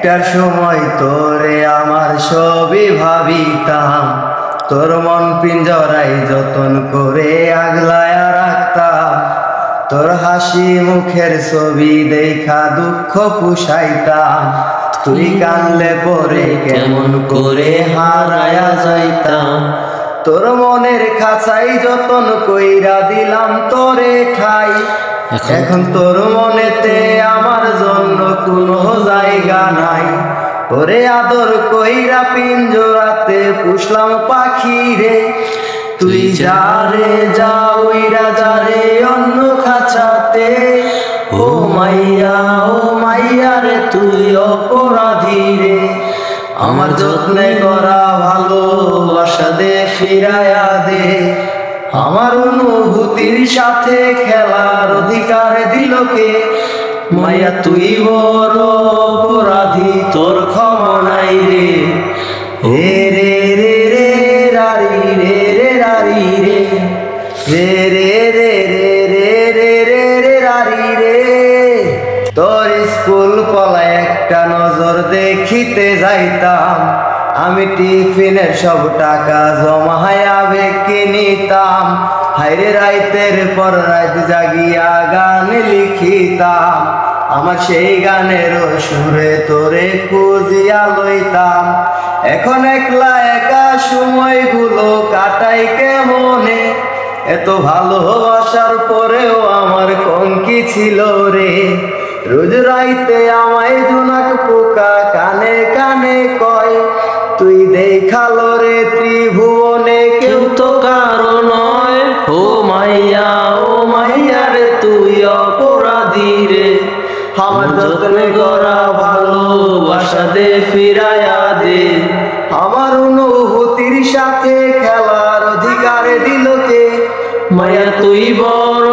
একটার সময় তোরে আমার সবই ভাবিতাম, তোর মন পিঞ্জরাই যতন করে আগলায়া রাখতাম। তোর হাসি মুখের ছবি দেখা দুঃখ পুষাইতাম, তুই কানলে পরে কেমন করে হারায়া যাইতাম। তোর মনের খাঁচাই যতন কইরা দিলাম তোরে ঠাই, এখন তোর মনেতে আমার জন্য কোনো জায়গা নাই। ওরে আদর কইরা পিঞ্জরাতে পুষলাম পাখি রে, তুই যারে যা উইরা যারে অন্য খাঁচাতে। ও মাইয়া রে তুই অপরাধী রে, আমার যত্নে করা ভালোবাসা দে ফিরায়া দে। আমার অনুভূতির সাথে খেলার অধিকার দিল কে, মাইয়া তুই বড় অপরাধী, তোর ক্ষমা নাই রে। রে রে রে রে রারি রে রে রারি রে, রে রে রে রে রে রে রে রারি রে। তোর স্কুল পলায় একটা নজর দেখিতে যাইতাম, আমি টিফিনের সব টাকা জমায়া বেকে নিতাম। হাইরে রাইতের পর রাত জাগিয়া গান লিখিতাম, আমার সেই গানের সুরে তোরে খুঁজিয়া লইতাম। এখন একলা একা সময়গুলো কাটাই কেমনে, এত ভালোবাসার পরেও আমার কমকি ছিল রে। রোজ রাইতে আমায় জোনাক পোকা কানে কানে কয়, তুই দেখালো রে ত্রিভুবনে কেউ তো কারো নয়। ও মাইয়া রে তুই অপরাধী রে, আমার যত্নে করা ভালোবাসা দে ফিরায়া দে। আমার অনুভূতির সাথে খেলার অধিকার দিল কে, মাইয়া তুই বড়